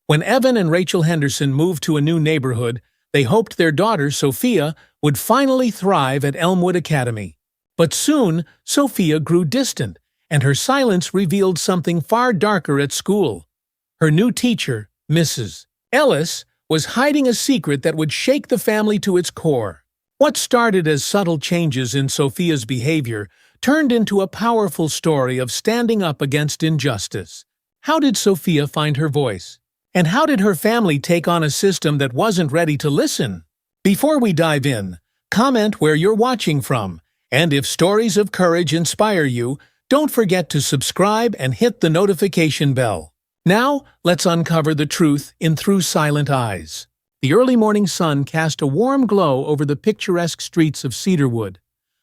When Evan and Rachel Henderson moved to a new neighborhood, they hoped their daughter, Sophia, would finally thrive at Elmwood Academy. But soon, Sophia grew distant, and her silence revealed something far darker at school. Her new teacher, Mrs. Ellis, was hiding a secret that would shake the family to its core. What started as subtle changes in Sophia's behavior turned into a powerful story of standing up against injustice. How did Sophia find her voice? And how did her family take on a system that wasn't ready to listen? Before we dive in, comment where you're watching from, and if stories of courage inspire you, don't forget to subscribe and hit the notification bell. Now, let's uncover the truth in Through Silent Eyes. The early morning sun cast a warm glow over the picturesque streets of Cedarwood,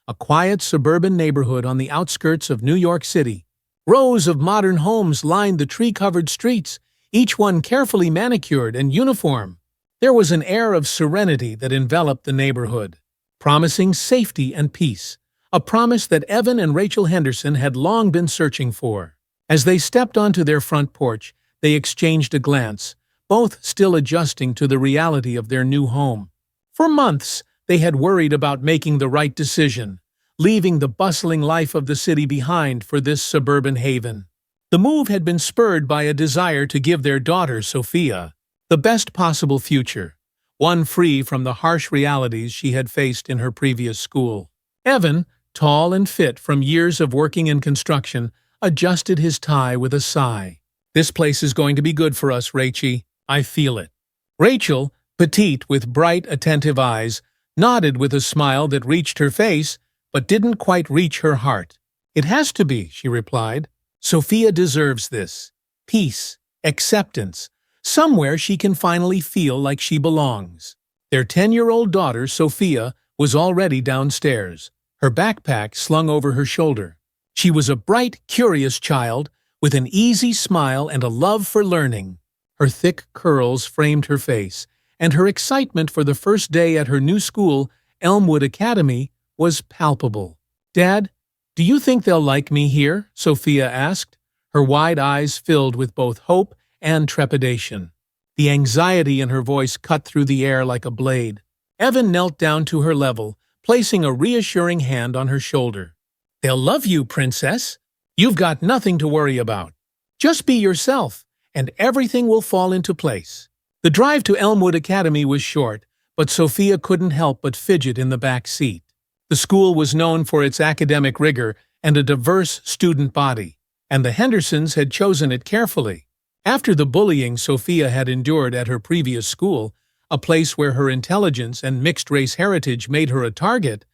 a quiet suburban neighborhood on the outskirts of New York City. Rows of modern homes lined the tree-covered streets, each one carefully manicured and uniform. There was an air of serenity that enveloped the neighborhood, promising safety and peace, a promise that Evan and Rachel Henderson had long been searching for. As they stepped onto their front porch, they exchanged a glance, both still adjusting to the reality of their new home. For months, they had worried about making the right decision, leaving the bustling life of the city behind for this suburban haven. The move had been spurred by a desire to give their daughter, Sophia, the best possible future, one free from the harsh realities she had faced in her previous school. Evan, tall and fit from years of working in construction, adjusted his tie with a sigh. "This place is going to be good for us, Rachie. I feel it." Rachel, petite with bright, attentive eyes, nodded with a smile that reached her face but didn't quite reach her heart. "It has to be," she replied. "Sophia deserves this. Peace, acceptance, somewhere she can finally feel like she belongs." Their 10-year-old daughter, Sophia, was already downstairs, her backpack slung over her shoulder. She was a bright, curious child with an easy smile and a love for learning. Her thick curls framed her face, and her excitement for the first day at her new school, Elmwood Academy, was palpable. "Dad, do you think they'll like me here?" Sophia asked, her wide eyes filled with both hope and trepidation. The anxiety in her voice cut through the air like a blade. Evan knelt down to her level, placing a reassuring hand on her shoulder. "They'll love you, Princess. You've got nothing to worry about. Just be yourself, and everything will fall into place." The drive to Elmwood Academy was short, but Sophia couldn't help but fidget in the back seat. The school was known for its academic rigor and a diverse student body, and the Hendersons had chosen it carefully. After the bullying Sophia had endured at her previous school, a place where her intelligence and mixed-race heritage made her a target,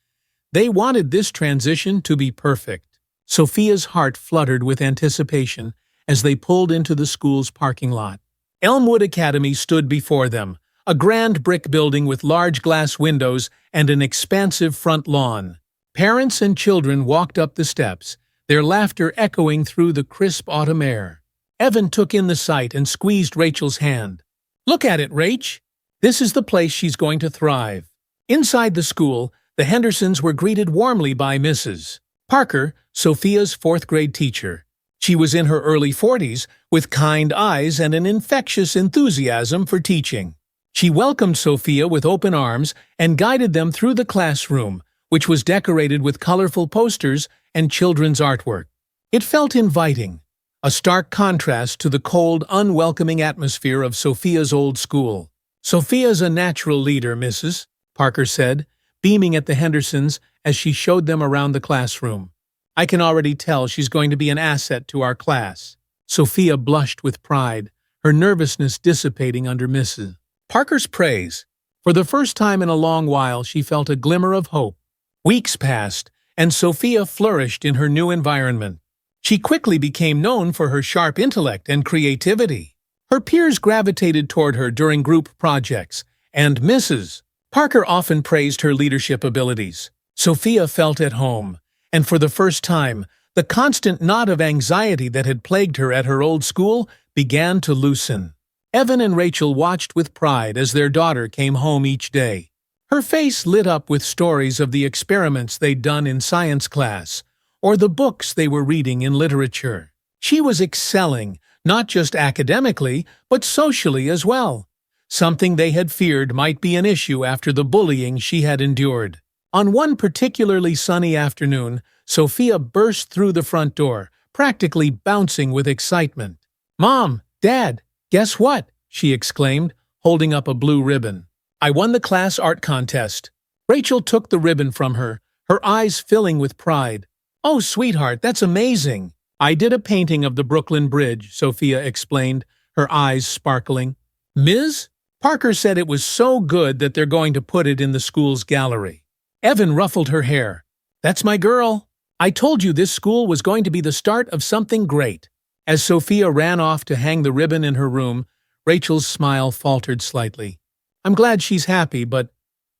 they wanted this transition to be perfect. Sophia's heart fluttered with anticipation as they pulled into the school's parking lot. Elmwood Academy stood before them, a grand brick building with large glass windows and an expansive front lawn. Parents and children walked up the steps, their laughter echoing through the crisp autumn air. Evan took in the sight and squeezed Rachel's hand. "Look at it, Rach. This is the place she's going to thrive." Inside the school, the Hendersons were greeted warmly by Mrs. Parker, Sophia's fourth-grade teacher. She was in her early 40s, with kind eyes and an infectious enthusiasm for teaching. She welcomed Sophia with open arms and guided them through the classroom, which was decorated with colorful posters and children's artwork. It felt inviting, a stark contrast to the cold, unwelcoming atmosphere of Sophia's old school. "Sophia's a natural leader, Mrs." Parker said, beaming at the Hendersons as she showed them around the classroom. "I can already tell she's going to be an asset to our class." Sophia blushed with pride, her nervousness dissipating under Mrs. Parker's praise. For the first time in a long while, she felt a glimmer of hope. Weeks passed, and Sophia flourished in her new environment. She quickly became known for her sharp intellect and creativity. Her peers gravitated toward her during group projects, and Mrs. Parker often praised her leadership abilities. Sophia felt at home, and for the first time, the constant knot of anxiety that had plagued her at her old school began to loosen. Evan and Rachel watched with pride as their daughter came home each day. Her face lit up with stories of the experiments they'd done in science class, or the books they were reading in literature. She was excelling, not just academically, but socially as well, something they had feared might be an issue after the bullying she had endured. On one particularly sunny afternoon, Sophia burst through the front door, practically bouncing with excitement. "Mom, Dad, guess what?" she exclaimed, holding up a blue ribbon. "I won the class art contest." Rachel took the ribbon from her, her eyes filling with pride. "Oh, sweetheart, that's amazing." "I did a painting of the Brooklyn Bridge," Sophia explained, her eyes sparkling. "Ms. Parker said it was so good that they're going to put it in the school's gallery." Evan ruffled her hair. "That's my girl. I told you this school was going to be the start of something great." As Sophia ran off to hang the ribbon in her room, Rachel's smile faltered slightly. "I'm glad she's happy, but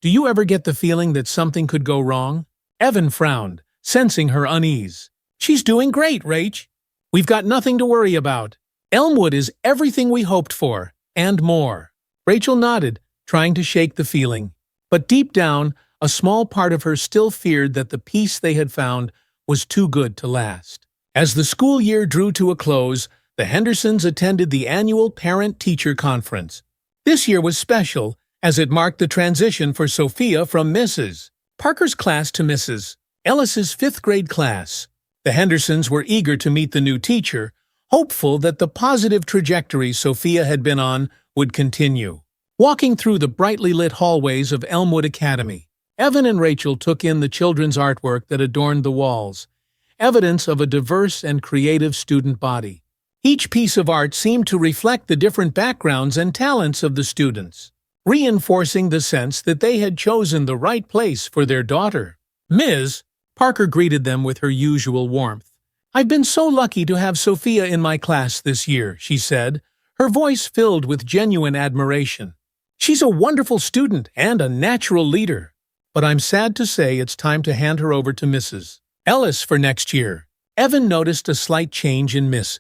do you ever get the feeling that something could go wrong?" Evan frowned, sensing her unease. "She's doing great, Rach. We've got nothing to worry about. Elmwood is everything we hoped for, and more." Rachel nodded, trying to shake the feeling. But deep down, a small part of her still feared that the peace they had found was too good to last. As the school year drew to a close, the Hendersons attended the annual Parent-Teacher Conference. This year was special, as it marked the transition for Sophia from Mrs. Parker's class to Mrs. Ellis's fifth-grade class. The Hendersons were eager to meet the new teacher, hopeful that the positive trajectory Sophia had been on would continue. Walking through the brightly lit hallways of Elmwood Academy, Evan and Rachel took in the children's artwork that adorned the walls, evidence of a diverse and creative student body. Each piece of art seemed to reflect the different backgrounds and talents of the students, reinforcing the sense that they had chosen the right place for their daughter. "Ms. Parker greeted them with her usual warmth. "I've been so lucky to have Sophia in my class this year," she said, her voice filled with genuine admiration. "She's a wonderful student and a natural leader. But I'm sad to say it's time to hand her over to Mrs. Ellis for next year." Evan noticed a slight change in Miss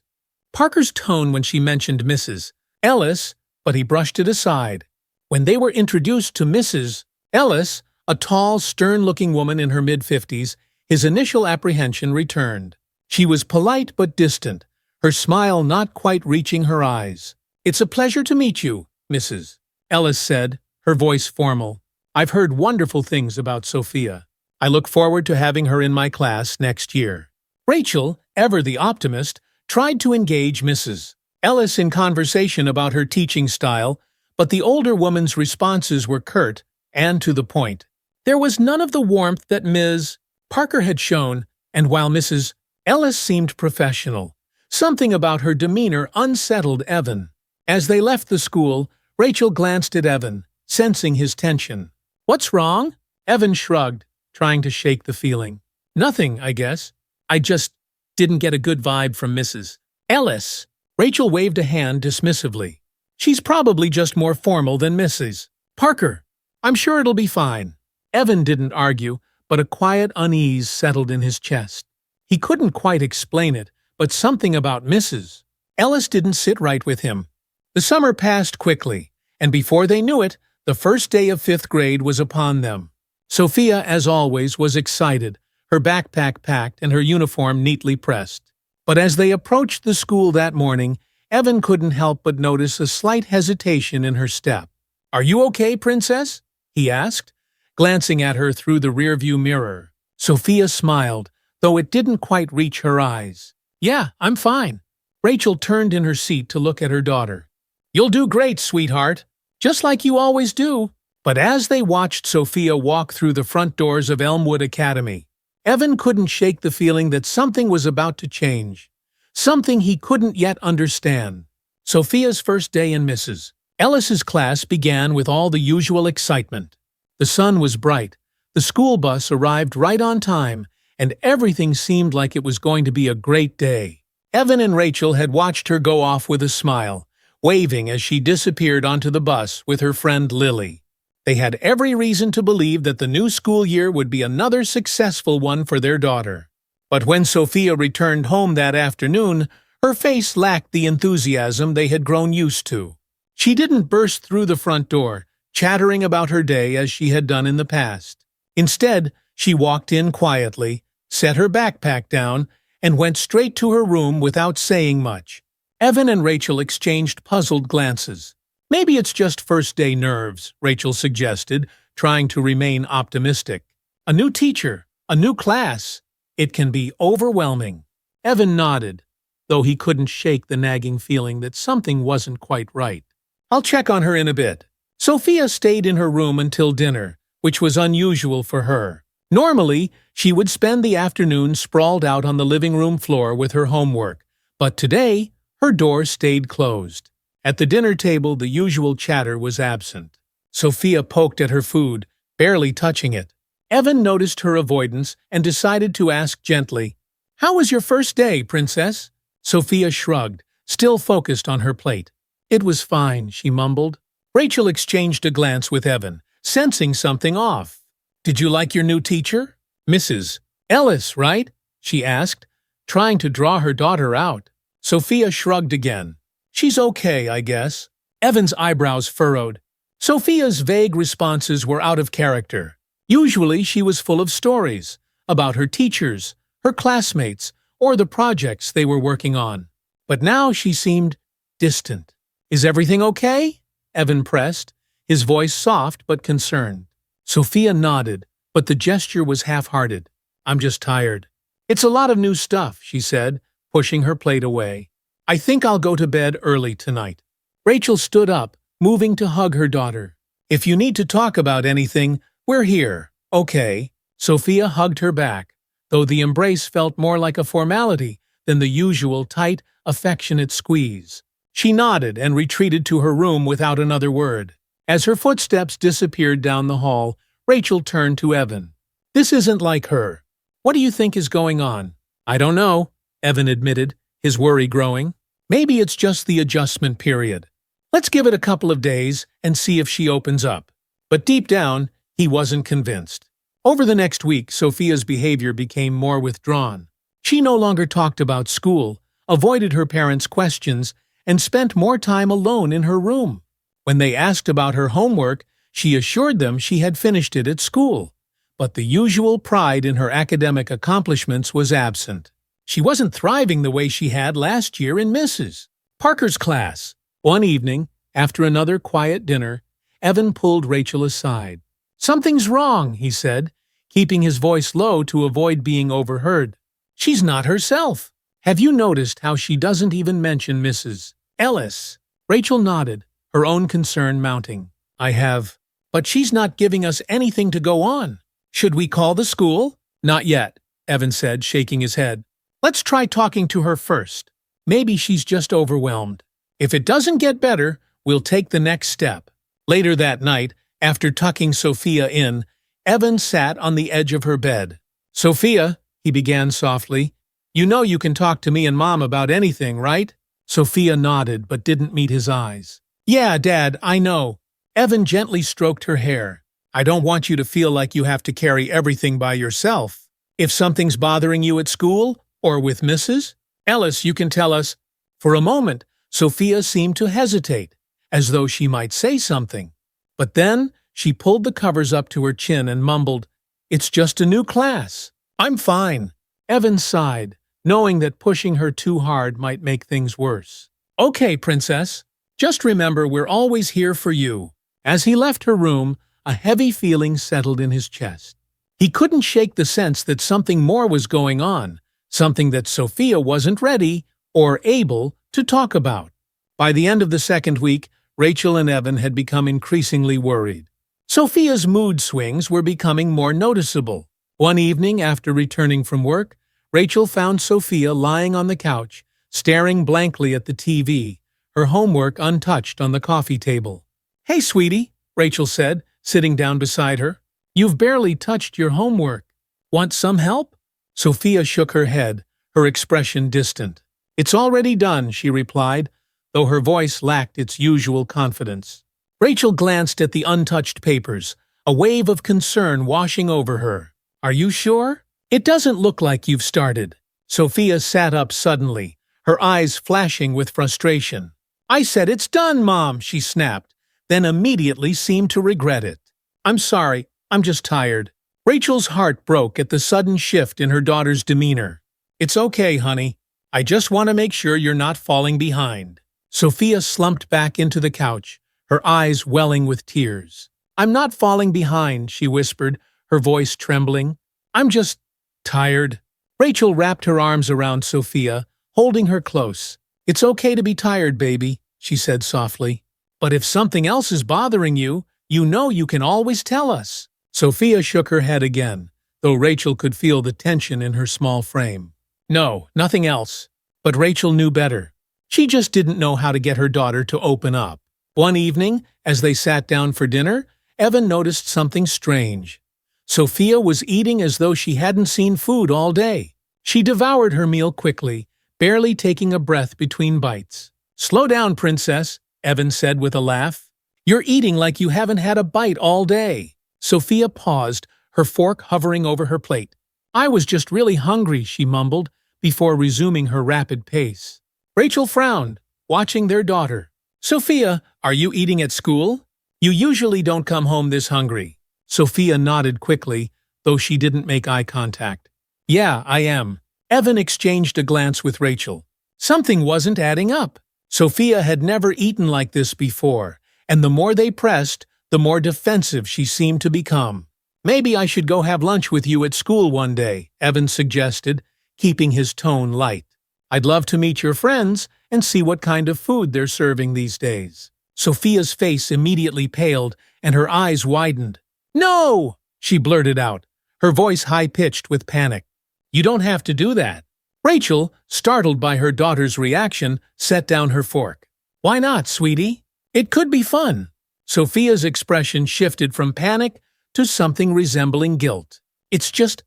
Parker's tone when she mentioned Mrs. Ellis, but he brushed it aside. When they were introduced to Mrs. Ellis, a tall, stern-looking woman in her mid-50s, his initial apprehension returned. She was polite but distant, her smile not quite reaching her eyes. "It's a pleasure to meet you," Mrs. Ellis said, her voice formal. "I've heard wonderful things about Sophia. I look forward to having her in my class next year." Rachel, ever the optimist, tried to engage Mrs. Ellis in conversation about her teaching style, but the older woman's responses were curt and to the point. There was none of the warmth that Ms. Parker had shown, and while Mrs. Ellis seemed professional, something about her demeanor unsettled Evan. As they left the school, Rachel glanced at Evan, sensing his tension. "What's wrong?" Evan shrugged, trying to shake the feeling. "Nothing, I guess. I just didn't get a good vibe from Mrs. Ellis." Rachel waved a hand dismissively. "She's probably just more formal than Mrs. Parker. I'm sure it'll be fine." Evan didn't argue, but a quiet unease settled in his chest. He couldn't quite explain it, but something about Mrs. Ellis didn't sit right with him. The summer passed quickly, and before they knew it, the first day of fifth grade was upon them. Sophia, as always, was excited, her backpack packed and her uniform neatly pressed. But as they approached the school that morning, Evan couldn't help but notice a slight hesitation in her step. "Are you okay, Princess?" he asked, glancing at her through the rearview mirror. Sophia smiled, though it didn't quite reach her eyes. "Yeah, I'm fine." Rachel turned in her seat to look at her daughter. "You'll do great, sweetheart. Just like you always do." But as they watched Sophia walk through the front doors of Elmwood Academy, Evan couldn't shake the feeling that something was about to change, something he couldn't yet understand. Sophia's first day in Mrs. Ellis's class began with all the usual excitement. The sun was bright, the school bus arrived right on time, and everything seemed like it was going to be a great day. Evan and Rachel had watched her go off with a smile, waving as she disappeared onto the bus with her friend Lily. They had every reason to believe that the new school year would be another successful one for their daughter. But when Sophia returned home that afternoon, her face lacked the enthusiasm they had grown used to. She didn't burst through the front door, chattering about her day as she had done in the past. Instead, she walked in quietly, set her backpack down, and went straight to her room without saying much. Evan and Rachel exchanged puzzled glances. Maybe it's just first-day nerves, Rachel suggested, trying to remain optimistic. A new teacher, a new class. It can be overwhelming. Evan nodded, though he couldn't shake the nagging feeling that something wasn't quite right. I'll check on her in a bit. Sophia stayed in her room until dinner, which was unusual for her. Normally, she would spend the afternoon sprawled out on the living room floor with her homework, but today, her door stayed closed. At the dinner table, the usual chatter was absent. Sophia poked at her food, barely touching it. Evan noticed her avoidance and decided to ask gently, "How was your first day, Princess?" Sophia shrugged, still focused on her plate. "It was fine," she mumbled. Rachel exchanged a glance with Evan, sensing something off. "Did you like your new teacher?" "Mrs. Ellis, right?" she asked, trying to draw her daughter out. Sophia shrugged again. "She's okay, I guess." Evan's eyebrows furrowed. Sophia's vague responses were out of character. Usually she was full of stories about her teachers, her classmates, or the projects they were working on. But now she seemed distant. "Is everything okay?" Evan pressed, his voice soft but concerned. Sophia nodded, but the gesture was half-hearted. "I'm just tired." "It's a lot of new stuff," she said, pushing her plate away. "I think I'll go to bed early tonight." Rachel stood up, moving to hug her daughter. "If you need to talk about anything, we're here." "Okay." Sophia hugged her back, though the embrace felt more like a formality than the usual tight, affectionate squeeze. She nodded and retreated to her room without another word. As her footsteps disappeared down the hall, Rachel turned to Evan. "This isn't like her. What do you think is going on?" "I don't know," Evan admitted, his worry growing. "Maybe it's just the adjustment period. Let's give it a couple of days and see if she opens up." But deep down, he wasn't convinced. Over the next week, Sophia's behavior became more withdrawn. She no longer talked about school, avoided her parents' questions, and spent more time alone in her room. When they asked about her homework, she assured them she had finished it at school. But the usual pride in her academic accomplishments was absent. She wasn't thriving the way she had last year in Mrs. Parker's class. One evening, after another quiet dinner, Evan pulled Rachel aside. "Something's wrong," he said, keeping his voice low to avoid being overheard. "She's not herself. Have you noticed how she doesn't even mention Mrs. Ellis?" Rachel nodded, her own concern mounting. "I have. But she's not giving us anything to go on. Should we call the school?" "Not yet," Evan said, shaking his head. "Let's try talking to her first. Maybe she's just overwhelmed. If it doesn't get better, we'll take the next step." Later that night, after tucking Sophia in, Evan sat on the edge of her bed. "Sophia," he began softly, "you know you can talk to me and Mom about anything, right?" Sophia nodded but didn't meet his eyes. "Yeah, Dad, I know." Evan gently stroked her hair. "I don't want you to feel like you have to carry everything by yourself. If something's bothering you at school or with Mrs. Ellis, you can tell us." For a moment, Sophia seemed to hesitate, as though she might say something. But then she pulled the covers up to her chin and mumbled, "It's just a new class. I'm fine." Evan sighed, knowing that pushing her too hard might make things worse. "Okay, Princess. Just remember we're always here for you." As he left her room, a heavy feeling settled in his chest. He couldn't shake the sense that something more was going on, something that Sophia wasn't ready or able to talk about. By the end of the second week, Rachel and Evan had become increasingly worried. Sophia's mood swings were becoming more noticeable. One evening, after returning from work, Rachel found Sophia lying on the couch, staring blankly at the TV, her homework untouched on the coffee table. "Hey, sweetie," Rachel said, sitting down beside her. "You've barely touched your homework. Want some help?" Sophia shook her head, her expression distant. "It's already done," she replied, though her voice lacked its usual confidence. Rachel glanced at the untouched papers, a wave of concern washing over her. "Are you sure? It doesn't look like you've started." Sophia sat up suddenly, her eyes flashing with frustration. "I said it's done, Mom," she snapped, then immediately seemed to regret it. "I'm sorry, I'm just tired." Rachel's heart broke at the sudden shift in her daughter's demeanor. "It's okay, honey. I just want to make sure you're not falling behind." Sophia slumped back into the couch, her eyes welling with tears. "I'm not falling behind," she whispered, her voice trembling. "I'm just tired." Rachel wrapped her arms around Sophia, holding her close. "It's okay to be tired, baby," she said softly. "But if something else is bothering you, you know you can always tell us." Sophia shook her head again, though Rachel could feel the tension in her small frame. No, nothing else. But Rachel knew better. She just didn't know how to get her daughter to open up. One evening, as they sat down for dinner, Evan noticed something strange. Sophia was eating as though she hadn't seen food all day. She devoured her meal quickly, barely taking a breath between bites. "Slow down, princess," Evan said with a laugh. "You're eating like you haven't had a bite all day." Sophia paused, her fork hovering over her plate. "I was just really hungry," she mumbled, before resuming her rapid pace. Rachel frowned, watching their daughter. "Sophia, are you eating at school? You usually don't come home this hungry." Sophia nodded quickly, though she didn't make eye contact. "Yeah, I am." Evan exchanged a glance with Rachel. Something wasn't adding up. Sophia had never eaten like this before, and the more they pressed, the more defensive she seemed to become. "Maybe I should go have lunch with you at school one day," Evan suggested, keeping his tone light. "I'd love to meet your friends and see what kind of food they're serving these days." Sophia's face immediately paled, and her eyes widened. "No!" she blurted out, her voice high-pitched with panic. "You don't have to do that." Rachel, startled by her daughter's reaction, set down her fork. "Why not, sweetie? It could be fun." Sophia's expression shifted from panic to something resembling guilt. "It's just,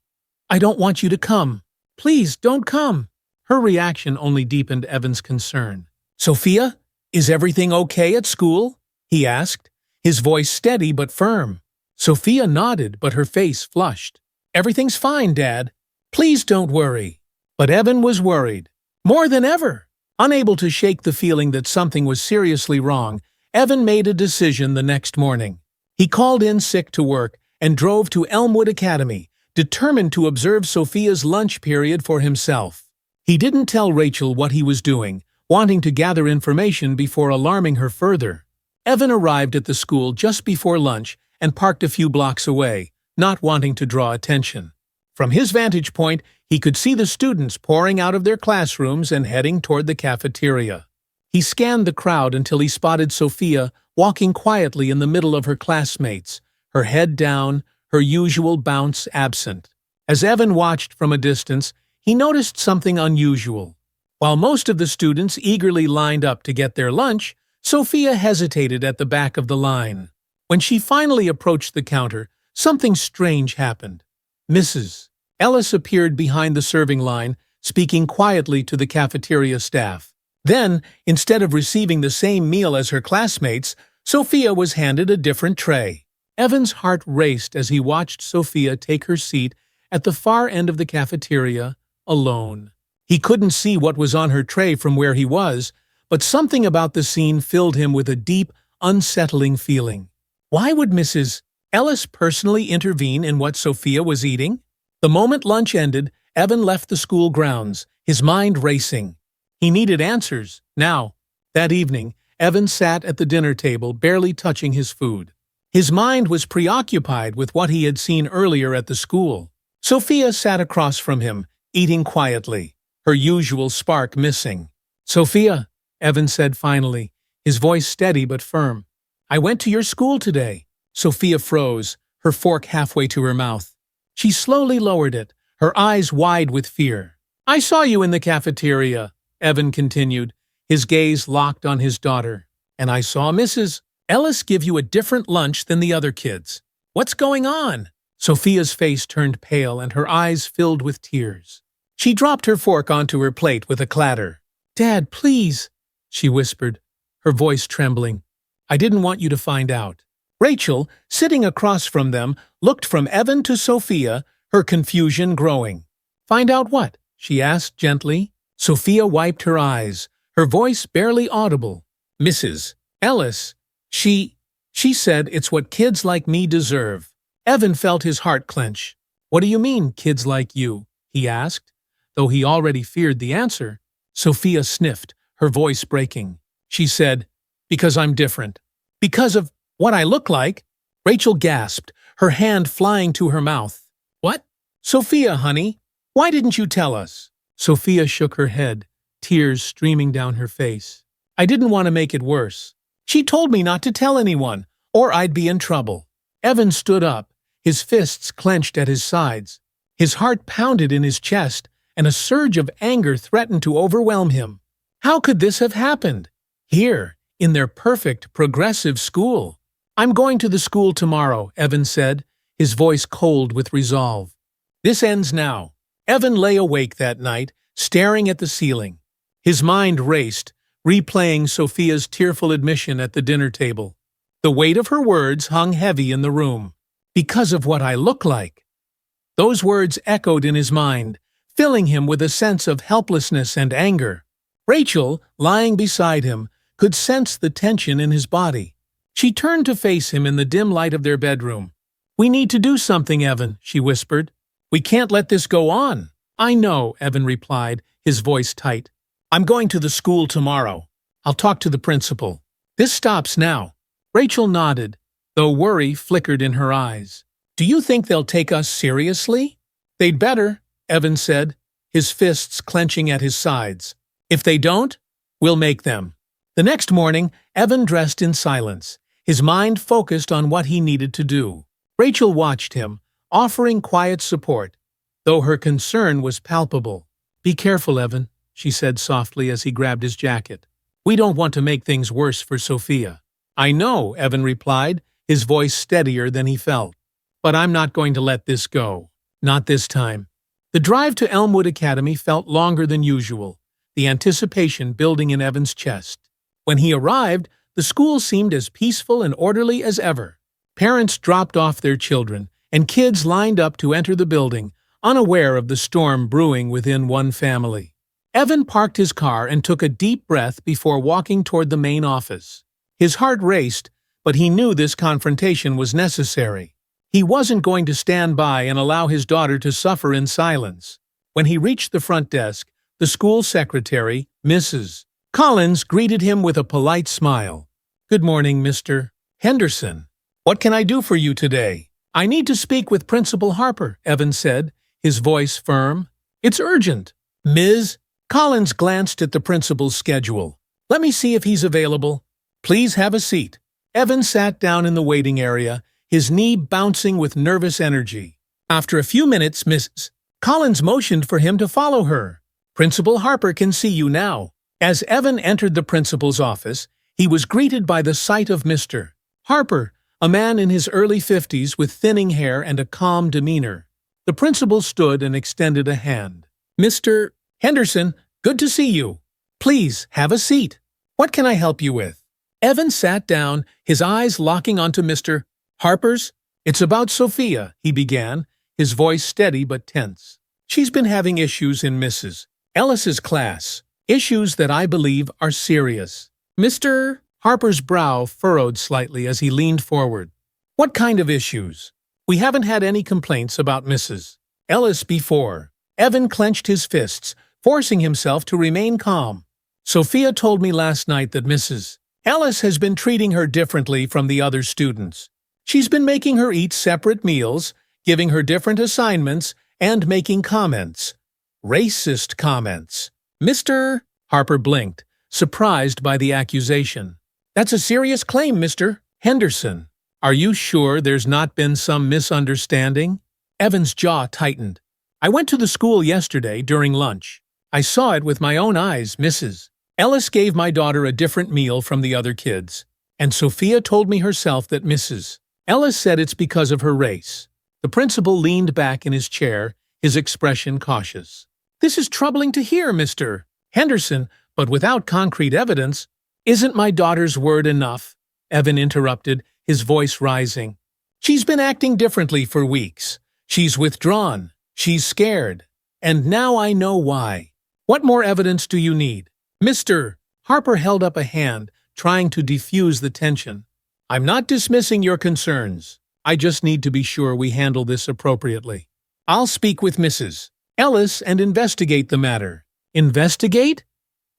I don't want you to come. Please, don't come." Her reaction only deepened Evan's concern. "Sophia, is everything okay at school?" he asked, his voice steady but firm. Sophia nodded, but her face flushed. "Everything's fine, Dad. Please don't worry." But Evan was worried. More than ever. Unable to shake the feeling that something was seriously wrong, Evan made a decision the next morning. He called in sick to work and drove to Elmwood Academy, determined to observe Sophia's lunch period for himself. He didn't tell Rachel what he was doing, wanting to gather information before alarming her further. Evan arrived at the school just before lunch and parked a few blocks away, not wanting to draw attention. From his vantage point, he could see the students pouring out of their classrooms and heading toward the cafeteria. He scanned the crowd until he spotted Sophia walking quietly in the middle of her classmates, her head down, her usual bounce absent. As Evan watched from a distance, he noticed something unusual. While most of the students eagerly lined up to get their lunch, Sophia hesitated at the back of the line. When she finally approached the counter, something strange happened. Mrs. Ellis appeared behind the serving line, speaking quietly to the cafeteria staff. Then, instead of receiving the same meal as her classmates, Sophia was handed a different tray. Evan's heart raced as he watched Sophia take her seat at the far end of the cafeteria, alone. He couldn't see what was on her tray from where he was, but something about the scene filled him with a deep, unsettling feeling. Why would Mrs. Ellis personally intervene in what Sophia was eating? The moment lunch ended, Evan left the school grounds, his mind racing. He needed answers, now. That evening, Evan sat at the dinner table, barely touching his food. His mind was preoccupied with what he had seen earlier at the school. Sophia sat across from him, eating quietly, her usual spark missing. "Sophia," Evan said finally, his voice steady but firm. "I went to your school today." Sophia froze, her fork halfway to her mouth. She slowly lowered it, her eyes wide with fear. "I saw you in the cafeteria," Evan continued, his gaze locked on his daughter. "And I saw Mrs. Ellis give you a different lunch than the other kids. What's going on?" Sophia's face turned pale and her eyes filled with tears. She dropped her fork onto her plate with a clatter. "Dad, please," she whispered, her voice trembling. "I didn't want you to find out." Rachel, sitting across from them, looked from Evan to Sophia, her confusion growing. "Find out what?" she asked gently. Sophia wiped her eyes, her voice barely audible. "Mrs. Ellis, she said it's what kids like me deserve." Evan felt his heart clench. "What do you mean, kids like you?" he asked, though he already feared the answer. Sophia sniffed, her voice breaking. She said, "Because I'm different." "Because of what I look like?" Rachel gasped, her hand flying to her mouth. "What?" "Sophia, honey, why didn't you tell us?" Sophia shook her head, tears streaming down her face. "I didn't want to make it worse. She told me not to tell anyone, or I'd be in trouble." Evan stood up, his fists clenched at his sides. His heart pounded in his chest, and a surge of anger threatened to overwhelm him. How could this have happened? Here, in their perfect, progressive school. "I'm going to the school tomorrow," Evan said, his voice cold with resolve. "This ends now." Evan lay awake that night, staring at the ceiling. His mind raced, replaying Sophia's tearful admission at the dinner table. The weight of her words hung heavy in the room. "Because of what I look like." Those words echoed in his mind, filling him with a sense of helplessness and anger. Rachel, lying beside him, could sense the tension in his body. She turned to face him in the dim light of their bedroom. "We need to do something, Evan," she whispered. "We can't let this go on." "I know," Evan replied, his voice tight. "I'm going to the school tomorrow. I'll talk to the principal. This stops now." Rachel nodded, though worry flickered in her eyes. "Do you think they'll take us seriously?" "They'd better," Evan said, his fists clenching at his sides. "If they don't, we'll make them." The next morning, Evan dressed in silence, his mind focused on what he needed to do. Rachel watched him, offering quiet support, though her concern was palpable. "Be careful, Evan," she said softly as he grabbed his jacket. "We don't want to make things worse for Sophia." "I know," Evan replied, his voice steadier than he felt. "But I'm not going to let this go. Not this time." The drive to Elmwood Academy felt longer than usual, the anticipation building in Evan's chest. When he arrived, the school seemed as peaceful and orderly as ever. Parents dropped off their children, and kids lined up to enter the building, unaware of the storm brewing within one family. Evan parked his car and took a deep breath before walking toward the main office. His heart raced, but he knew this confrontation was necessary. He wasn't going to stand by and allow his daughter to suffer in silence. When he reached the front desk, the school secretary, Mrs. Collins, greeted him with a polite smile. "Good morning, Mr. Henderson. What can I do for you today?" "I need to speak with Principal Harper," Evan said, his voice firm. "It's urgent." Ms. Collins glanced at the principal's schedule. "Let me see if he's available. Please have a seat." Evan sat down in the waiting area, his knee bouncing with nervous energy. After a few minutes, Mrs. Collins motioned for him to follow her. "Principal Harper can see you now." As Evan entered the principal's office, he was greeted by the sight of Mr. Harper, a man in his early 50s with thinning hair and a calm demeanor. The principal stood and extended a hand. "Mr. Henderson, good to see you. Please, have a seat. What can I help you with?" Evan sat down, his eyes locking onto Mr. Harper's. "It's about Sophia," he began, his voice steady but tense. "She's been having issues in Mrs. Ellis's class. Issues that I believe are serious." Mr. Harper's brow furrowed slightly as he leaned forward. "What kind of issues?" "We haven't had any complaints about Mrs. Ellis before." Evan clenched his fists, forcing himself to remain calm. "Sophia told me last night that Mrs. Ellis has been treating her differently from the other students. She's been making her eat separate meals, giving her different assignments, and making comments. Racist comments." Mr. Harper blinked, surprised by the accusation. "That's a serious claim, Mr. Henderson. Are you sure there's not been some misunderstanding?" Evan's jaw tightened. "I went to the school yesterday during lunch. I saw it with my own eyes. Mrs. Ellis gave my daughter a different meal from the other kids, and Sophia told me herself that Mrs. Ellis said it's because of her race." The principal leaned back in his chair, his expression cautious. "This is troubling to hear, Mr. Henderson, but without concrete evidence—" "Isn't my daughter's word enough?" Evan interrupted, his voice rising. "She's been acting differently for weeks. She's withdrawn. She's scared. And now I know why. What more evidence do you need?" Mr. Harper held up a hand, trying to defuse the tension. "I'm not dismissing your concerns. I just need to be sure we handle this appropriately. I'll speak with Mrs. Ellis and investigate the matter." "Investigate?"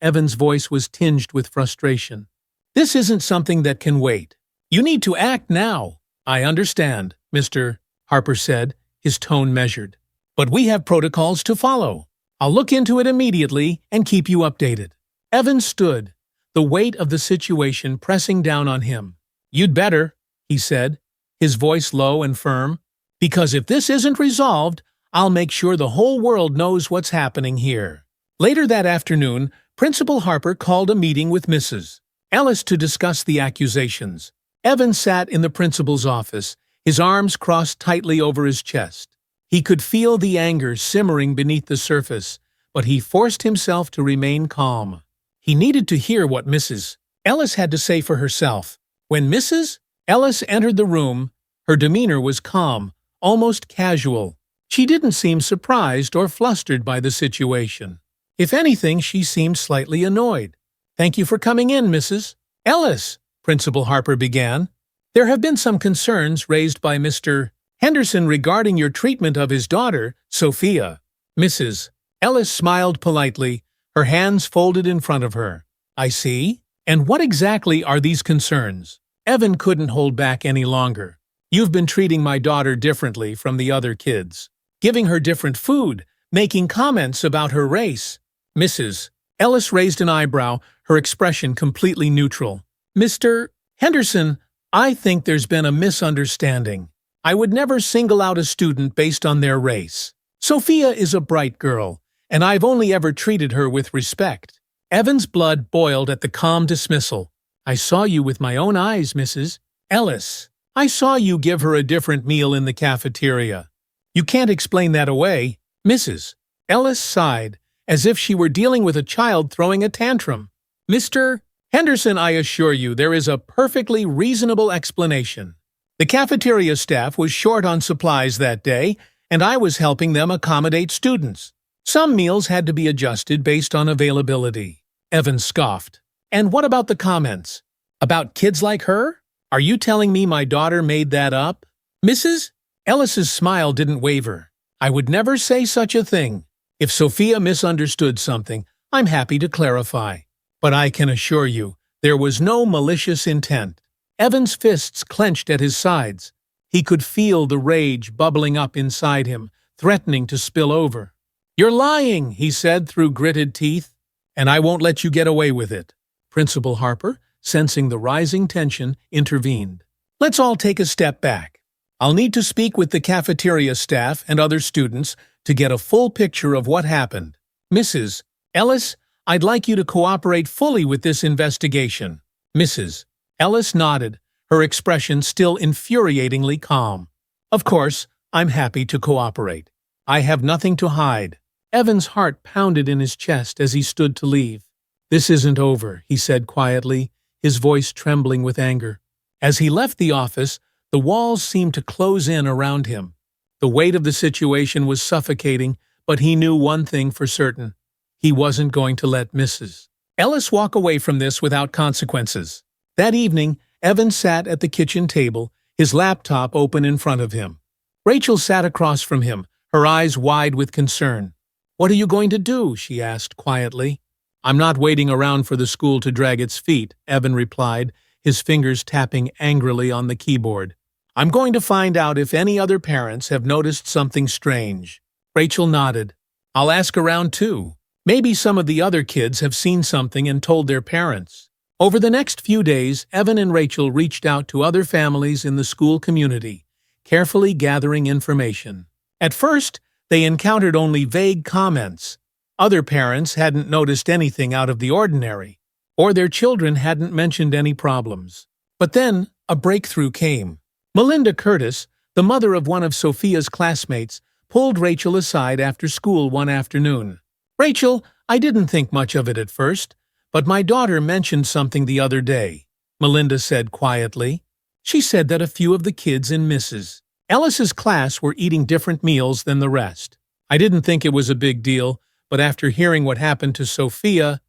Evan's voice was tinged with frustration. "This isn't something that can wait. You need to act now." "I understand," Mr. Harper said, his tone measured. "But we have protocols to follow. I'll look into it immediately and keep you updated." Evan stood, the weight of the situation pressing down on him. "You'd better," he said, his voice low and firm, "because if this isn't resolved, I'll make sure the whole world knows what's happening here." Later that afternoon, Principal Harper called a meeting with Mrs. Ellis to discuss the accusations. Evan sat in the principal's office, his arms crossed tightly over his chest. He could feel the anger simmering beneath the surface, but he forced himself to remain calm. He needed to hear what Mrs. Ellis had to say for herself. When Mrs. Ellis entered the room, her demeanor was calm, almost casual. She didn't seem surprised or flustered by the situation. If anything, she seemed slightly annoyed. "Thank you for coming in, Mrs. Ellis," Principal Harper began. "There have been some concerns raised by Mr. Henderson regarding your treatment of his daughter, Sophia." Mrs. Ellis smiled politely, her hands folded in front of her. "I see. And what exactly are these concerns?" Evan couldn't hold back any longer. "You've been treating my daughter differently from the other kids, giving her different food, making comments about her race." Mrs. Ellis raised an eyebrow, her expression completely neutral. "Mr. Henderson, I think there's been a misunderstanding. I would never single out a student based on their race. Sophia is a bright girl, and I've only ever treated her with respect." Evan's blood boiled at the calm dismissal. "I saw you with my own eyes, Mrs. Ellis. I saw you give her a different meal in the cafeteria. You can't explain that away." Mrs. Ellis sighed, as if she were dealing with a child throwing a tantrum. "Mr. Henderson, I assure you there is a perfectly reasonable explanation. The cafeteria staff was short on supplies that day, and I was helping them accommodate students. Some meals had to be adjusted based on availability." Evan scoffed. "And what about the comments? About kids like her? Are you telling me my daughter made that up?" Mrs. Ellis's smile didn't waver. "I would never say such a thing. If Sophia misunderstood something, I'm happy to clarify. But I can assure you, there was no malicious intent." Evan's fists clenched at his sides. He could feel the rage bubbling up inside him, threatening to spill over. "You're lying," he said through gritted teeth, "and I won't let you get away with it." Principal Harper, sensing the rising tension, intervened. "Let's all take a step back. I'll need to speak with the cafeteria staff and other students to get a full picture of what happened. Mrs. Ellis, I'd like you to cooperate fully with this investigation." Mrs. Ellis nodded, her expression still infuriatingly calm. "Of course, I'm happy to cooperate. I have nothing to hide." Evan's heart pounded in his chest as he stood to leave. "This isn't over," he said quietly, his voice trembling with anger. As he left the office, the walls seemed to close in around him. The weight of the situation was suffocating, but he knew one thing for certain. He wasn't going to let Mrs. Ellis walk away from this without consequences. That evening, Evan sat at the kitchen table, his laptop open in front of him. Rachel sat across from him, her eyes wide with concern. "What are you going to do?" she asked quietly. "I'm not waiting around for the school to drag its feet," Evan replied, his fingers tapping angrily on the keyboard. "I'm going to find out if any other parents have noticed something strange." Rachel nodded. "I'll ask around too. Maybe some of the other kids have seen something and told their parents." Over the next few days, Evan and Rachel reached out to other families in the school community, carefully gathering information. At first, they encountered only vague comments. Other parents hadn't noticed anything out of the ordinary, or their children hadn't mentioned any problems. But then, a breakthrough came. Melinda Curtis, the mother of one of Sophia's classmates, pulled Rachel aside after school one afternoon. "Rachel, I didn't think much of it at first, but my daughter mentioned something the other day," Melinda said quietly. "She said that a few of the kids in Mrs. Ellis's class were eating different meals than the rest. I didn't think it was a big deal, but after hearing what happened to Sophia,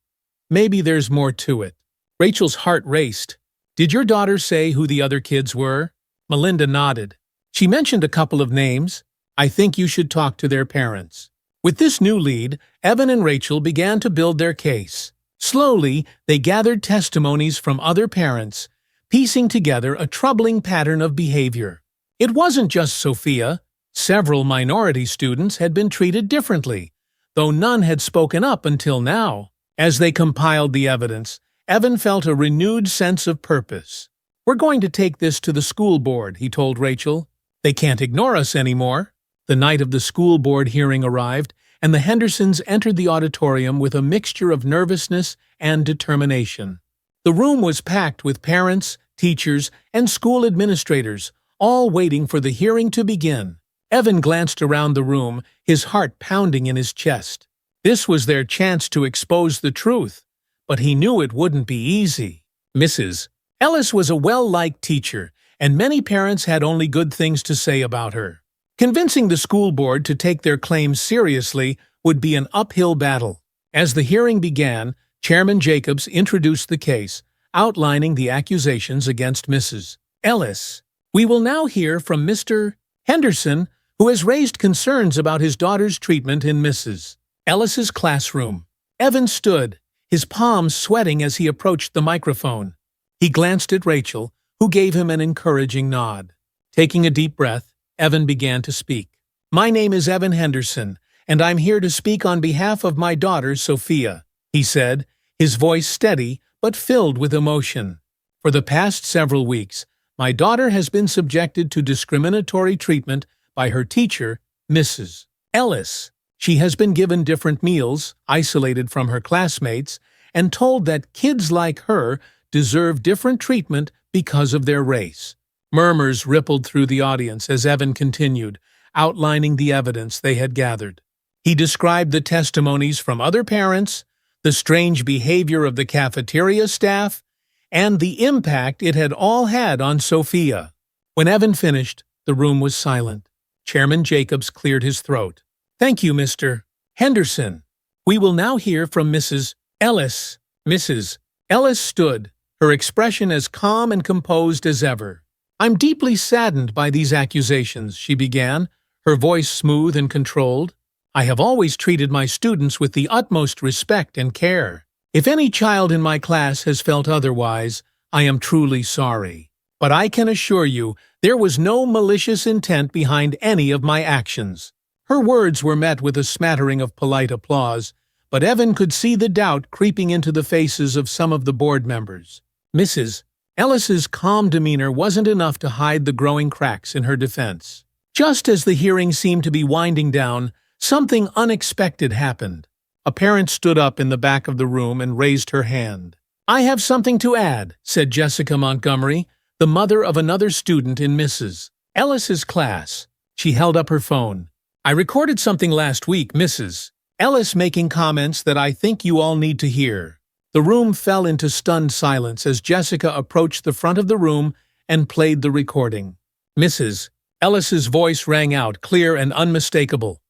maybe there's more to it." Rachel's heart raced. "Did your daughter say who the other kids were?" Melinda nodded. "She mentioned a couple of names. I think you should talk to their parents." With this new lead, Evan and Rachel began to build their case. Slowly, they gathered testimonies from other parents, piecing together a troubling pattern of behavior. It wasn't just Sophia. Several minority students had been treated differently, though none had spoken up until now. As they compiled the evidence, Evan felt a renewed sense of purpose. "We're going to take this to the school board," he told Rachel. "They can't ignore us anymore." The night of the school board hearing arrived, and the Hendersons entered the auditorium with a mixture of nervousness and determination. The room was packed with parents, teachers, and school administrators, all waiting for the hearing to begin. Evan glanced around the room, his heart pounding in his chest. This was their chance to expose the truth, but he knew it wouldn't be easy. Mrs. Ellis was a well-liked teacher, and many parents had only good things to say about her. Convincing the school board to take their claims seriously would be an uphill battle. As the hearing began, Chairman Jacobs introduced the case, outlining the accusations against Mrs. Ellis. "We will now hear from Mr. Henderson, who has raised concerns about his daughter's treatment in Mrs. Ellis's classroom." Evan stood, his palms sweating as he approached the microphone. He glanced at Rachel, who gave him an encouraging nod. Taking a deep breath, Evan began to speak. "My name is Evan Henderson, and I'm here to speak on behalf of my daughter, Sophia," he said, his voice steady but filled with emotion. "For the past several weeks, my daughter has been subjected to discriminatory treatment by her teacher, Mrs. Ellis. She has been given different meals, isolated from her classmates, and told that kids like her deserve different treatment because of their race." Murmurs rippled through the audience as Evan continued, outlining the evidence they had gathered. He described the testimonies from other parents, the strange behavior of the cafeteria staff, and the impact it had all had on Sophia. When Evan finished, the room was silent. Chairman Jacobs cleared his throat. "Thank you, Mr. Henderson. We will now hear from Mrs. Ellis." Mrs. Ellis stood, her expression as calm and composed as ever. "I'm deeply saddened by these accusations," she began, her voice smooth and controlled. "I have always treated my students with the utmost respect and care. If any child in my class has felt otherwise, I am truly sorry. But I can assure you there was no malicious intent behind any of my actions." Her words were met with a smattering of polite applause, but Evan could see the doubt creeping into the faces of some of the board members. Mrs. Ellis's calm demeanor wasn't enough to hide the growing cracks in her defense. Just as the hearing seemed to be winding down, something unexpected happened. A parent stood up in the back of the room and raised her hand. "I have something to add," said Jessica Montgomery, the mother of another student in Mrs. Ellis's class. She held up her phone. "I recorded something last week, Mrs. Ellis, making comments that I think you all need to hear." The room fell into stunned silence as Jessica approached the front of the room and played the recording. Mrs. Ellis's voice rang out, clear and unmistakable.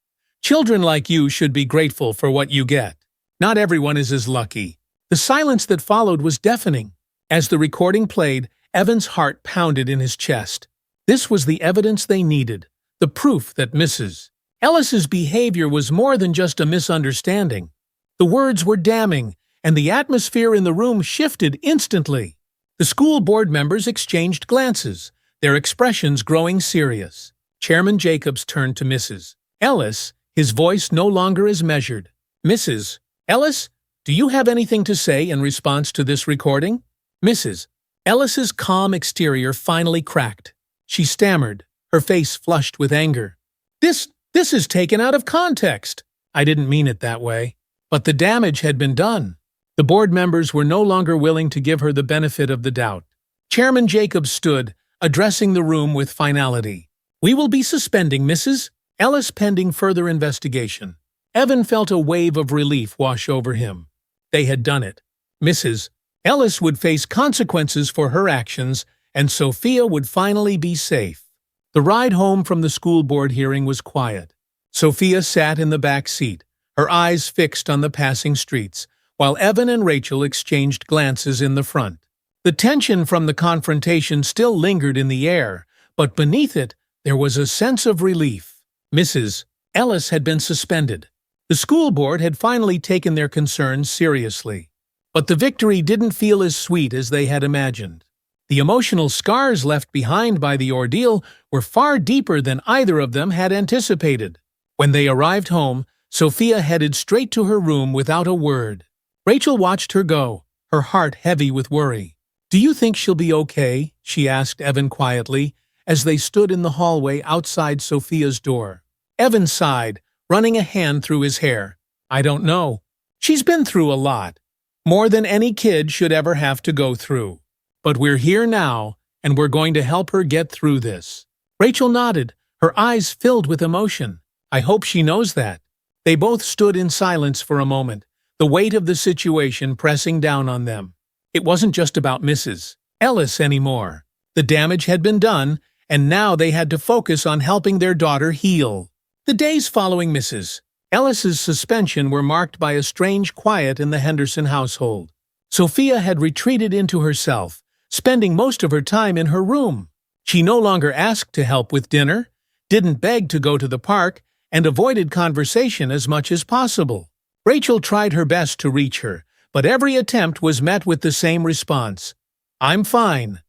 "Children like you should be grateful for what you get. Not everyone is as lucky." The silence that followed was deafening. As the recording played, Evan's heart pounded in his chest. This was the evidence they needed, the proof that Mrs. Ellis's behavior was more than just a misunderstanding. The words were damning, and the atmosphere in the room shifted instantly. The school board members exchanged glances, their expressions growing serious. Chairman Jacobs turned to Mrs. Ellis, his voice no longer as measured. "Mrs. Ellis, do you have anything to say in response to this recording?" Mrs. Ellis's calm exterior finally cracked. She stammered, her face flushed with anger. This is taken out of context. I didn't mean it that way." But the damage had been done. The board members were no longer willing to give her the benefit of the doubt. Chairman Jacobs stood, addressing the room with finality. "We will be suspending Mrs. Ellis pending further investigation." Evan felt a wave of relief wash over him. They had done it. Mrs. Ellis would face consequences for her actions, and Sophia would finally be safe. The ride home from the school board hearing was quiet. Sophia sat in the back seat, her eyes fixed on the passing streets, while Evan and Rachel exchanged glances in the front. The tension from the confrontation still lingered in the air, but beneath it there was a sense of relief. Mrs. Ellis had been suspended. The school board had finally taken their concerns seriously. But the victory didn't feel as sweet as they had imagined. The emotional scars left behind by the ordeal were far deeper than either of them had anticipated. When they arrived home, Sophia headed straight to her room without a word. Rachel watched her go, her heart heavy with worry. "Do you think she'll be okay?" she asked Evan quietly, as they stood in the hallway outside Sophia's door. Evan sighed, running a hand through his hair. "I don't know. She's been through a lot. More than any kid should ever have to go through. But we're here now, and we're going to help her get through this." Rachel nodded, her eyes filled with emotion. "I hope she knows that." They both stood in silence for a moment, the weight of the situation pressing down on them. It wasn't just about Mrs. Ellis anymore. The damage had been done, and now they had to focus on helping their daughter heal. The days following Mrs. Ellis's suspension were marked by a strange quiet in the Henderson household. Sophia had retreated into herself, spending most of her time in her room. She no longer asked to help with dinner, didn't beg to go to the park, and avoided conversation as much as possible. Rachel tried her best to reach her, but every attempt was met with the same response: "I'm fine."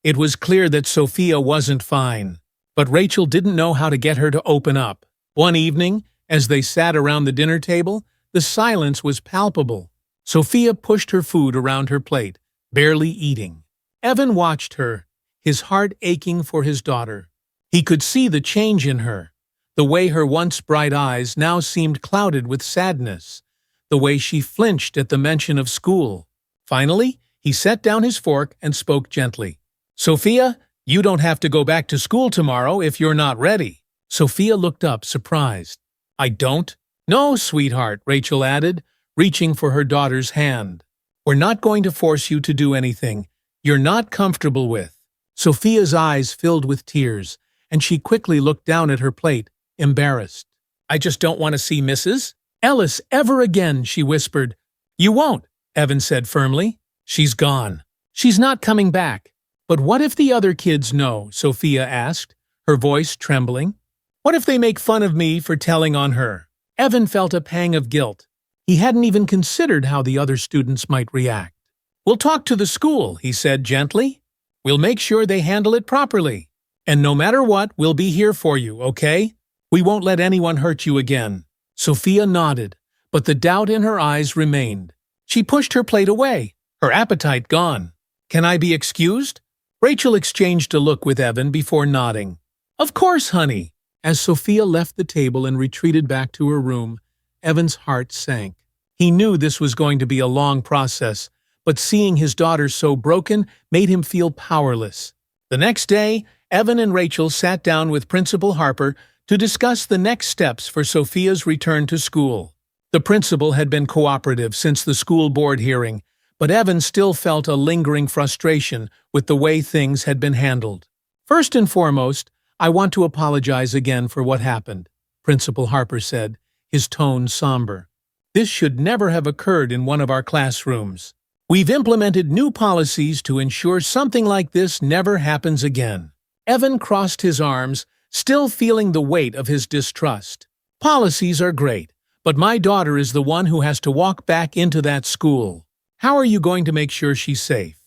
It was clear that Sophia wasn't fine, but Rachel didn't know how to get her to open up. One evening, as they sat around the dinner table, the silence was palpable. Sophia pushed her food around her plate, barely eating. Evan watched her, his heart aching for his daughter. He could see the change in her, the way her once bright eyes now seemed clouded with sadness, the way she flinched at the mention of school. Finally, he set down his fork and spoke gently. "Sophia, you don't have to go back to school tomorrow if you're not ready." Sophia looked up, surprised. "I don't?" "No, sweetheart," Rachel added, reaching for her daughter's hand. "We're not going to force you to do anything you're not comfortable with." Sophia's eyes filled with tears, and she quickly looked down at her plate, embarrassed. "I just don't want to see Mrs. Ellis ever again," she whispered. "You won't," Evan said firmly. "She's gone. She's not coming back." "But what if the other kids know?" Sophia asked, her voice trembling. "What if they make fun of me for telling on her?" Evan felt a pang of guilt. He hadn't even considered how the other students might react. "We'll talk to the school," he said gently. "We'll make sure they handle it properly. And no matter what, we'll be here for you, okay? We won't let anyone hurt you again." Sophia nodded, but the doubt in her eyes remained. She pushed her plate away, her appetite gone. "Can I be excused?" Rachel exchanged a look with Evan before nodding. "Of course, honey." As Sophia left the table and retreated back to her room, Evan's heart sank. He knew this was going to be a long process, but seeing his daughter so broken made him feel powerless. The next day, Evan and Rachel sat down with Principal Harper to discuss the next steps for Sophia's return to school. The principal had been cooperative since the school board hearing, but Evan still felt a lingering frustration with the way things had been handled. "First and foremost, I want to apologize again for what happened," Principal Harper said, his tone somber. "This should never have occurred in one of our classrooms. We've implemented new policies to ensure something like this never happens again." Evan crossed his arms, still feeling the weight of his distrust. "Policies are great, but my daughter is the one who has to walk back into that school. How are you going to make sure she's safe?"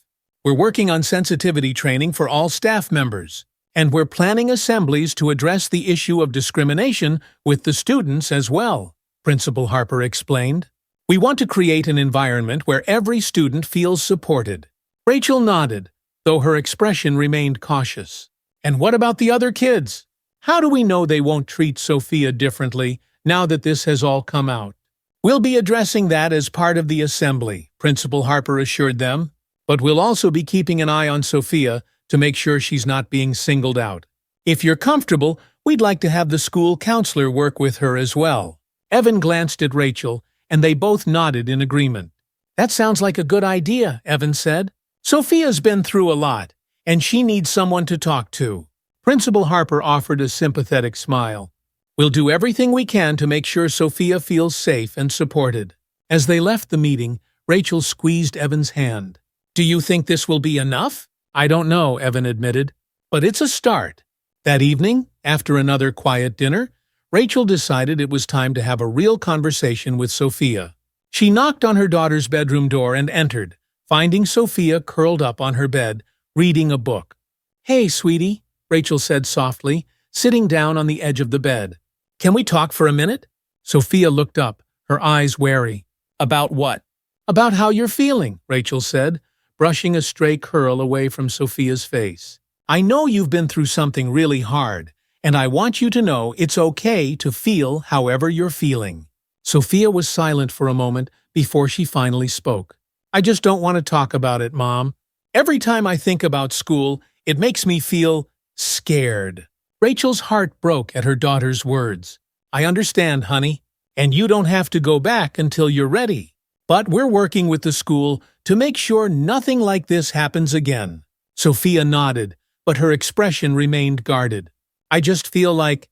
"We're working on sensitivity training for all staff members, and we're planning assemblies to address the issue of discrimination with the students as well," Principal Harper explained. "We want to create an environment where every student feels supported." Rachel nodded, though her expression remained cautious. "And what about the other kids? How do we know they won't treat Sophia differently now that this has all come out?" "We'll be addressing that as part of the assembly," Principal Harper assured them. "But we'll also be keeping an eye on Sophia to make sure she's not being singled out. If you're comfortable, we'd like to have the school counselor work with her as well." Evan glanced at Rachel, and they both nodded in agreement. "That sounds like a good idea," Evan said. "Sophia's been through a lot, and she needs someone to talk to." Principal Harper offered a sympathetic smile. "We'll do everything we can to make sure Sophia feels safe and supported." As they left the meeting, Rachel squeezed Evan's hand. "Do you think this will be enough?" "I don't know," Evan admitted, "but it's a start." That evening, after another quiet dinner, Rachel decided it was time to have a real conversation with Sophia. She knocked on her daughter's bedroom door and entered, finding Sophia curled up on her bed, reading a book. "Hey, sweetie," Rachel said softly, sitting down on the edge of the bed. "Can we talk for a minute?" Sophia looked up, her eyes wary. "About what?" "About how you're feeling," Rachel said, brushing a stray curl away from Sophia's face. "I know you've been through something really hard, and I want you to know it's okay to feel however you're feeling." Sophia was silent for a moment before she finally spoke. "I just don't want to talk about it, Mom. Every time I think about school, it makes me feel scared." Rachel's heart broke at her daughter's words. "I understand, honey, and you don't have to go back until you're ready. But we're working with the school to make sure nothing like this happens again." Sophia nodded, but her expression remained guarded. "I just feel like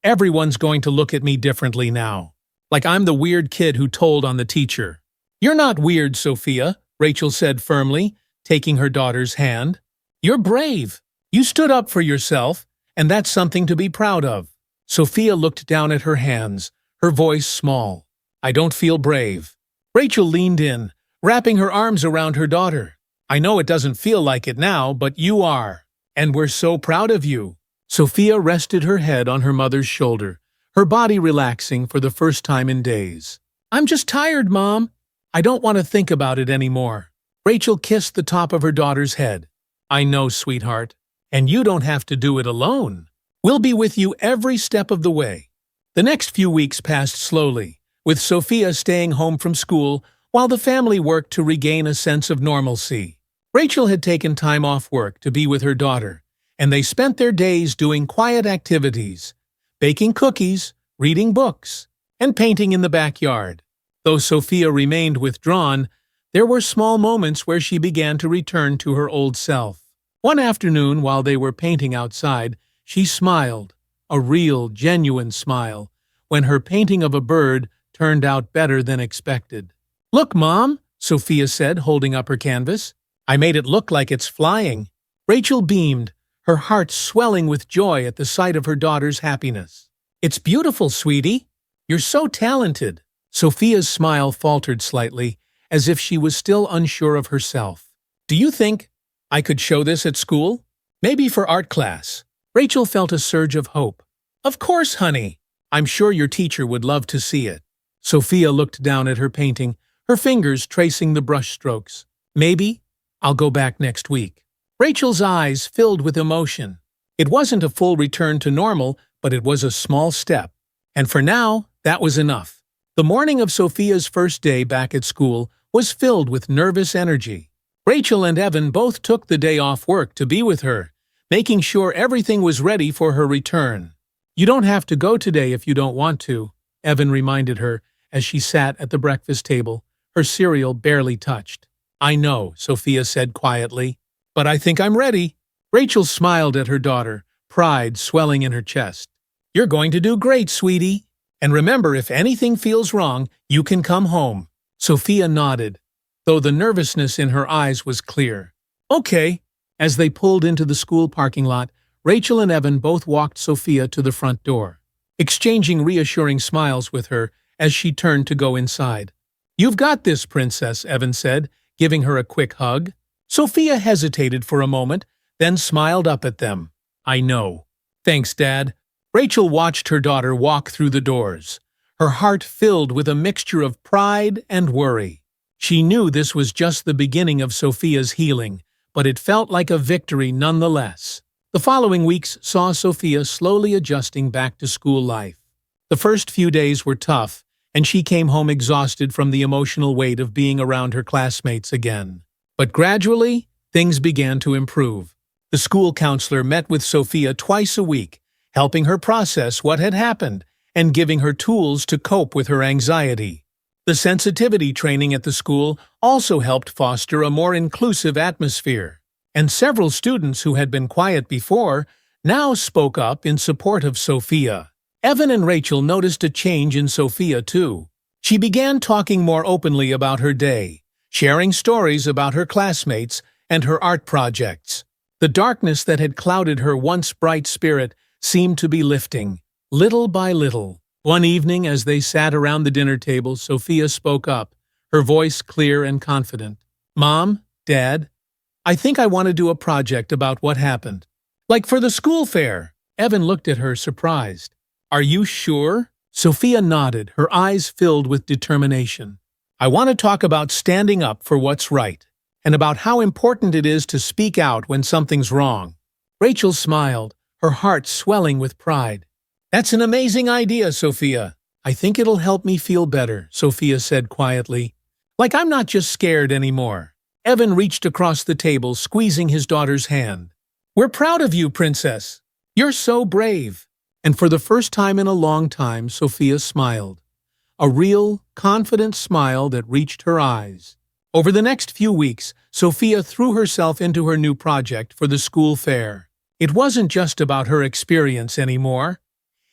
everyone's going to look at me differently now. Like I'm the weird kid who told on the teacher." "You're not weird, Sophia," Rachel said firmly, taking her daughter's hand. "You're brave. You stood up for yourself, and that's something to be proud of." Sophia looked down at her hands, her voice small. "I don't feel brave." Rachel leaned in, wrapping her arms around her daughter. "I know it doesn't feel like it now, but you are. And we're so proud of you." Sophia rested her head on her mother's shoulder, her body relaxing for the first time in days. "I'm just tired, Mom. I don't want to think about it anymore." Rachel kissed the top of her daughter's head. "I know, sweetheart. And you don't have to do it alone. We'll be with you every step of the way." The next few weeks passed slowly, with Sophia staying home from school while the family worked to regain a sense of normalcy. Rachel had taken time off work to be with her daughter, and they spent their days doing quiet activities, baking cookies, reading books, and painting in the backyard. Though Sophia remained withdrawn, there were small moments where she began to return to her old self. One afternoon, while they were painting outside, she smiled, a real, genuine smile, when her painting of a bird turned out better than expected. "Look, Mom," Sophia said, holding up her canvas. "I made it look like it's flying." Rachel beamed, her heart swelling with joy at the sight of her daughter's happiness. "It's beautiful, sweetie. You're so talented." Sophia's smile faltered slightly, as if she was still unsure of herself. "Do you think I could show this at school? Maybe for art class?" Rachel felt a surge of hope. "Of course, honey. I'm sure your teacher would love to see it." Sophia looked down at her painting, her fingers tracing the brush strokes. "Maybe I'll go back next week." Rachel's eyes filled with emotion. It wasn't a full return to normal, but it was a small step. And for now, that was enough. The morning of Sophia's first day back at school was filled with nervous energy. Rachel and Evan both took the day off work to be with her, making sure everything was ready for her return. "You don't have to go today if you don't want to," Evan reminded her as she sat at the breakfast table, her cereal barely touched. "I know," Sophia said quietly, "but I think I'm ready." Rachel smiled at her daughter, pride swelling in her chest. "You're going to do great, sweetie. And remember, if anything feels wrong, you can come home." Sophia nodded, though the nervousness in her eyes was clear. "Okay." As they pulled into the school parking lot, Rachel and Evan both walked Sophia to the front door, exchanging reassuring smiles with her as she turned to go inside. "You've got this, Princess," Evan said, giving her a quick hug. Sophia hesitated for a moment, then smiled up at them. "I know." "Thanks, Dad." Rachel watched her daughter walk through the doors, her heart filled with a mixture of pride and worry. She knew this was just the beginning of Sophia's healing, but it felt like a victory nonetheless. The following weeks saw Sophia slowly adjusting back to school life. The first few days were tough, and she came home exhausted from the emotional weight of being around her classmates again. But gradually, things began to improve. The school counselor met with Sophia twice a week, helping her process what had happened and giving her tools to cope with her anxiety. The sensitivity training at the school also helped foster a more inclusive atmosphere, and several students who had been quiet before now spoke up in support of Sophia. Evan and Rachel noticed a change in Sophia too. She began talking more openly about her day, sharing stories about her classmates and her art projects. The darkness that had clouded her once bright spirit seemed to be lifting, little by little. One evening, as they sat around the dinner table, Sophia spoke up, her voice clear and confident. "Mom, Dad, I think I want to do a project about what happened. Like for the school fair." Evan looked at her, surprised. "Are you sure?" Sophia nodded, her eyes filled with determination. "I want to talk about standing up for what's right, and about how important it is to speak out when something's wrong." Rachel smiled, her heart swelling with pride. "That's an amazing idea, Sophia. I think it'll help me feel better," Sophia said quietly. "Like I'm not just scared anymore." Evan reached across the table, squeezing his daughter's hand. "We're proud of you, Princess. You're so brave." And for the first time in a long time, Sophia smiled. A real, confident smile that reached her eyes. Over the next few weeks, Sophia threw herself into her new project for the school fair. It wasn't just about her experience anymore.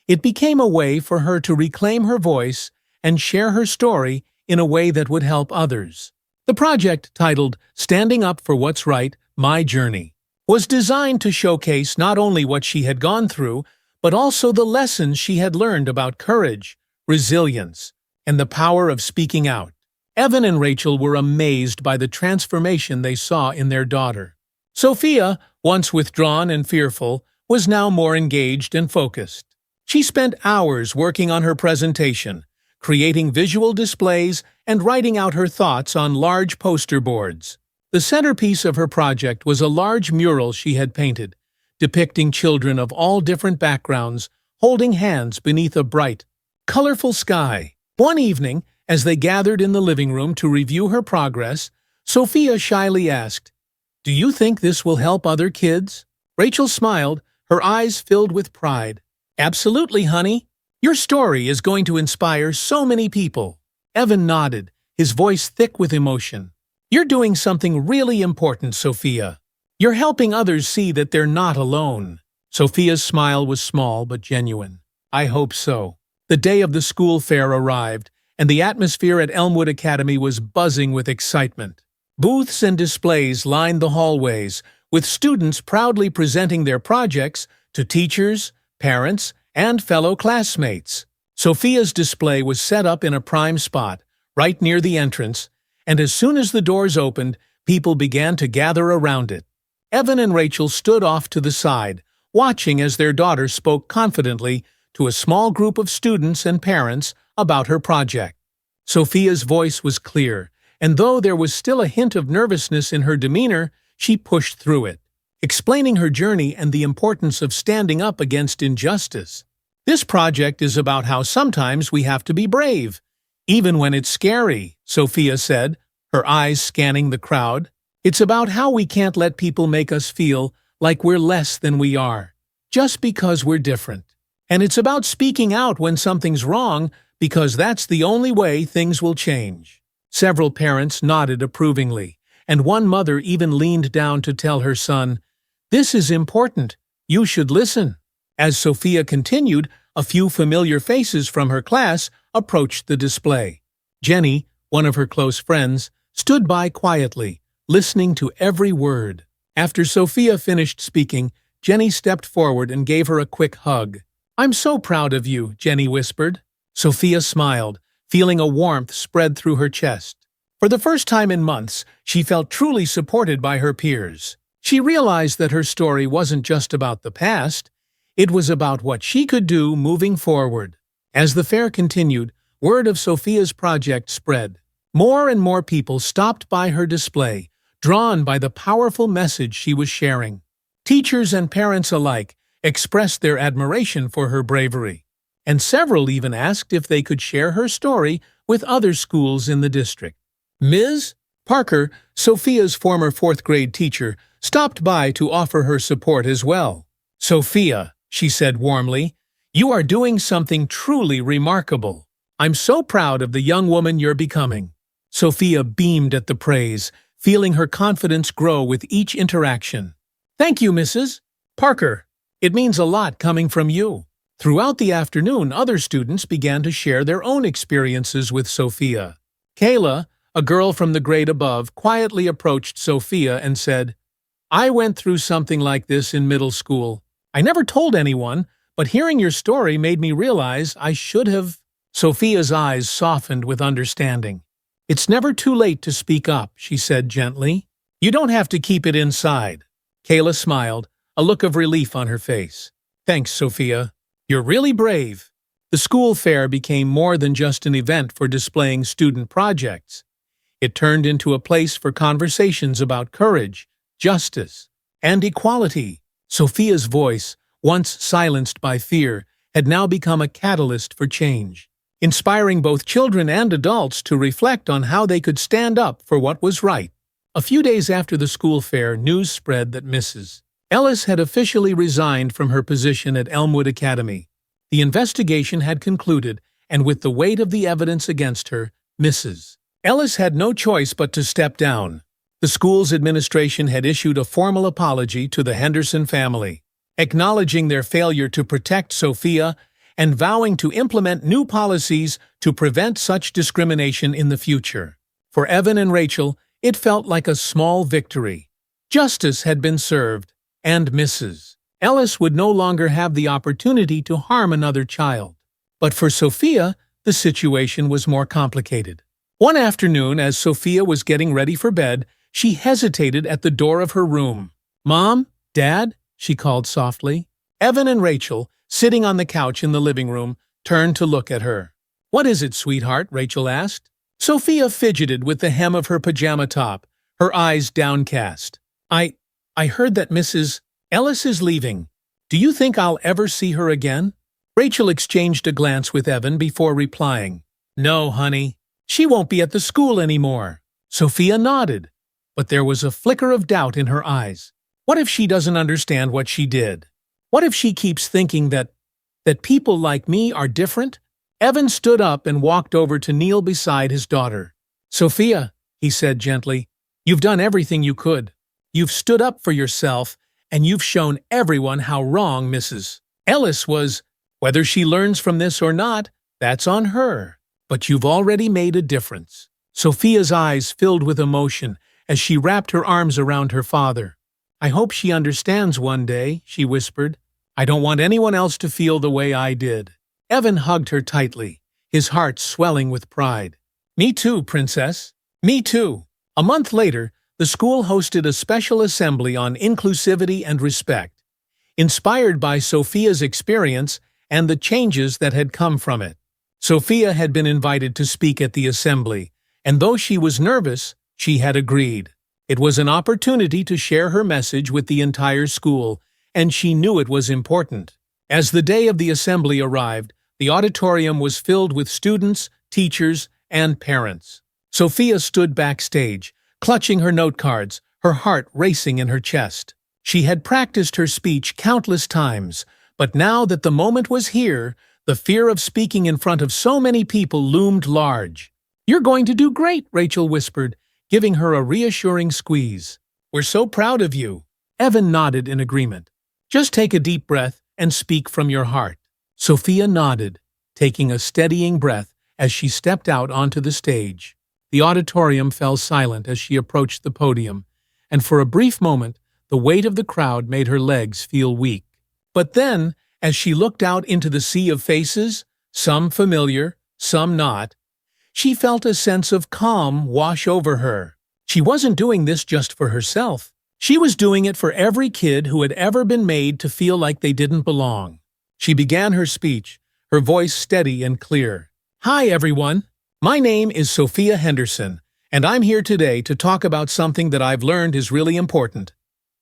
It became a way for her to reclaim her voice and share her story in a way that would help others. The project, titled "Standing Up for What's Right, My Journey," was designed to showcase not only what she had gone through, but also the lessons she had learned about courage, resilience, and the power of speaking out. Evan and Rachel were amazed by the transformation they saw in their daughter. Sophia, once withdrawn and fearful, was now more engaged and focused. She spent hours working on her presentation, creating visual displays and writing out her thoughts on large poster boards. The centerpiece of her project was a large mural she had painted, depicting children of all different backgrounds holding hands beneath a bright, colorful sky. One evening, as they gathered in the living room to review her progress, Sophia shyly asked, "Do you think this will help other kids?" Rachel smiled, her eyes filled with pride. "Absolutely, honey. Your story is going to inspire so many people." Evan nodded, his voice thick with emotion. "You're doing something really important, Sophia. You're helping others see that they're not alone." Sophia's smile was small but genuine. "I hope so." The day of the school fair arrived, and the atmosphere at Elmwood Academy was buzzing with excitement. Booths and displays lined the hallways, with students proudly presenting their projects to teachers, parents, and fellow classmates. Sophia's display was set up in a prime spot, right near the entrance, and as soon as the doors opened, people began to gather around it. Evan and Rachel stood off to the side, watching as their daughter spoke confidently to a small group of students and parents about her project. Sophia's voice was clear, and though there was still a hint of nervousness in her demeanor, she pushed through it, explaining her journey and the importance of standing up against injustice. "This project is about how sometimes we have to be brave, even when it's scary," Sophia said, her eyes scanning the crowd. "It's about how we can't let people make us feel like we're less than we are, just because we're different. And it's about speaking out when something's wrong, because that's the only way things will change." Several parents nodded approvingly, and one mother even leaned down to tell her son, "This is important. You should listen." As Sophia continued, a few familiar faces from her class approached the display. Jenny, one of her close friends, stood by quietly, listening to every word. After Sophia finished speaking, Jenny stepped forward and gave her a quick hug. "I'm so proud of you," Jenny whispered. Sophia smiled, feeling a warmth spread through her chest. For the first time in months, she felt truly supported by her peers. She realized that her story wasn't just about the past, it was about what she could do moving forward. As the fair continued, word of Sophia's project spread. More and more people stopped by her display, drawn by the powerful message she was sharing. Teachers and parents alike expressed their admiration for her bravery, and several even asked if they could share her story with other schools in the district. Ms. Parker, Sophia's former fourth-grade teacher, stopped by to offer her support as well. "Sophia," she said warmly, "you are doing something truly remarkable. I'm so proud of the young woman you're becoming." Sophia beamed at the praise, feeling her confidence grow with each interaction. "Thank you, Mrs. Parker. It means a lot coming from you." Throughout the afternoon, other students began to share their own experiences with Sophia. Kayla, a girl from the grade above, quietly approached Sophia and said, "I went through something like this in middle school. I never told anyone, but hearing your story made me realize I should have." Sophia's eyes softened with understanding. "It's never too late to speak up," she said gently. "You don't have to keep it inside." Kayla smiled, a look of relief on her face. "Thanks, Sophia. You're really brave." The school fair became more than just an event for displaying student projects. It turned into a place for conversations about courage, justice, and equality. Sophia's voice, once silenced by fear, had now become a catalyst for change, inspiring both children and adults to reflect on how they could stand up for what was right. A few days after the school fair, news spread that Mrs. Ellis had officially resigned from her position at Elmwood Academy. The investigation had concluded, and with the weight of the evidence against her, Mrs. Ellis had no choice but to step down. The school's administration had issued a formal apology to the Henderson family, acknowledging their failure to protect Sophia and vowing to implement new policies to prevent such discrimination in the future. For Evan and Rachel, it felt like a small victory. Justice had been served, and Mrs. Ellis would no longer have the opportunity to harm another child. But for Sophia, the situation was more complicated. One afternoon, as Sophia was getting ready for bed, she hesitated at the door of her room. "Mom? Dad?" she called softly. Evan and Rachel, sitting on the couch in the living room, turned to look at her. "What is it, sweetheart?" Rachel asked. Sophia fidgeted with the hem of her pajama top, her eyes downcast. I heard that Mrs. Ellis is leaving. Do you think I'll ever see her again?" Rachel exchanged a glance with Evan before replying. "No, honey. She won't be at the school anymore." Sophia nodded, but there was a flicker of doubt in her eyes. What if she doesn't understand what she did? What if she keeps thinking that people like me are different? Evan stood up and walked over to kneel beside his daughter. "Sophia," he said gently, "you've done everything you could. You've stood up for yourself, and you've shown everyone how wrong Mrs. Ellis was. Whether she learns from this or not, that's on her. But you've already made a difference." Sophia's eyes filled with emotion as she wrapped her arms around her father. "I hope she understands one day," she whispered. "I don't want anyone else to feel the way I did." Evan hugged her tightly, his heart swelling with pride. "Me too, Princess. Me too." A month later, the school hosted a special assembly on inclusivity and respect, inspired by Sophia's experience and the changes that had come from it. Sophia had been invited to speak at the assembly, and though she was nervous, she had agreed. It was an opportunity to share her message with the entire school, and she knew it was important. As the day of the assembly arrived, the auditorium was filled with students, teachers, and parents. Sophia stood backstage, clutching her note cards, her heart racing in her chest. She had practiced her speech countless times, but now that the moment was here, the fear of speaking in front of so many people loomed large. "You're going to do great," Rachel whispered, giving her a reassuring squeeze. "We're so proud of you." Evan nodded in agreement. "Just take a deep breath and speak from your heart." Sophia nodded, taking a steadying breath as she stepped out onto the stage. The auditorium fell silent as she approached the podium, and for a brief moment, the weight of the crowd made her legs feel weak. But then, as she looked out into the sea of faces, some familiar, some not, she felt a sense of calm wash over her. She wasn't doing this just for herself. She was doing it for every kid who had ever been made to feel like they didn't belong. She began her speech, her voice steady and clear. "Hi, everyone. My name is Sophia Henderson, and I'm here today to talk about something that I've learned is really important.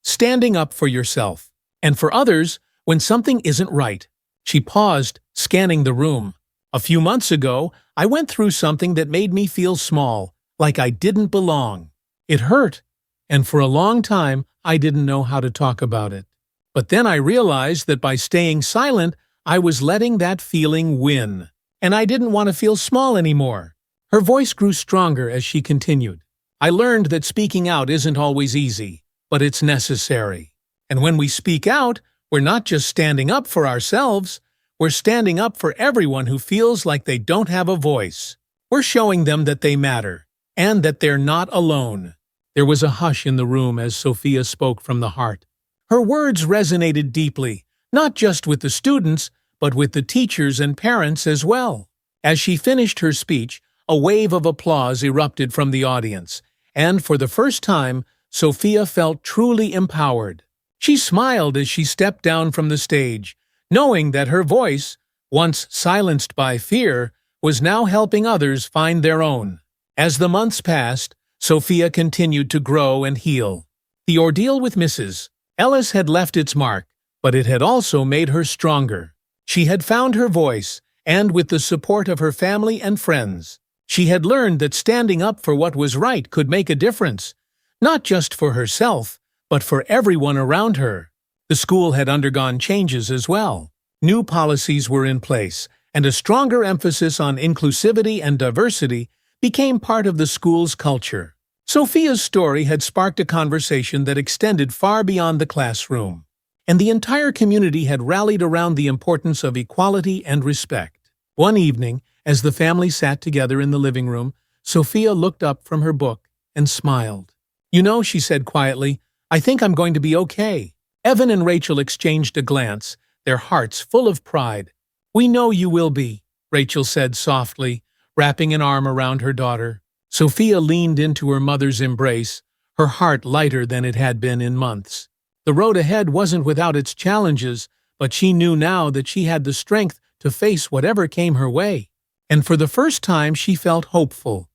Standing up for yourself, and for others when something isn't right." She paused, scanning the room. "A few months ago, I went through something that made me feel small, like I didn't belong. It hurt, and for a long time, I didn't know how to talk about it. But then I realized that by staying silent, I was letting that feeling win, and I didn't want to feel small anymore." Her voice grew stronger as she continued. "I learned that speaking out isn't always easy, but it's necessary. And when we speak out, we're not just standing up for ourselves, we're standing up for everyone who feels like they don't have a voice. We're showing them that they matter, and that they're not alone." There was a hush in the room as Sophia spoke from the heart. Her words resonated deeply, not just with the students, but with the teachers and parents as well. As she finished her speech, a wave of applause erupted from the audience, and for the first time, Sophia felt truly empowered. She smiled as she stepped down from the stage, knowing that her voice, once silenced by fear, was now helping others find their own. As the months passed, Sophia continued to grow and heal. The ordeal with Mrs. Ellis had left its mark, but it had also made her stronger. She had found her voice, and with the support of her family and friends, she had learned that standing up for what was right could make a difference, not just for herself, but for everyone around her. The school had undergone changes as well. New policies were in place, and a stronger emphasis on inclusivity and diversity became part of the school's culture. Sophia's story had sparked a conversation that extended far beyond the classroom, and the entire community had rallied around the importance of equality and respect. One evening, as the family sat together in the living room, Sophia looked up from her book and smiled. "You know," she said quietly, "I think I'm going to be okay." Evan and Rachel exchanged a glance, their hearts full of pride. "We know you will be," Rachel said softly, wrapping an arm around her daughter. Sophia leaned into her mother's embrace, her heart lighter than it had been in months. The road ahead wasn't without its challenges, but she knew now that she had the strength to face whatever came her way. And for the first time she felt hopeful,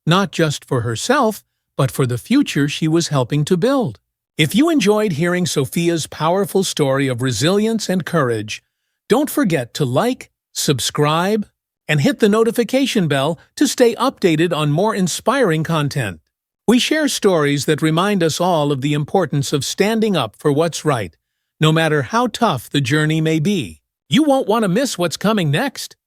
not just for herself, but for the future she was helping to build. If you enjoyed hearing Sophia's powerful story of resilience and courage, don't forget to like, subscribe, and hit the notification bell to stay updated on more inspiring content. We share stories that remind us all of the importance of standing up for what's right, no matter how tough the journey may be. You won't want to miss what's coming next.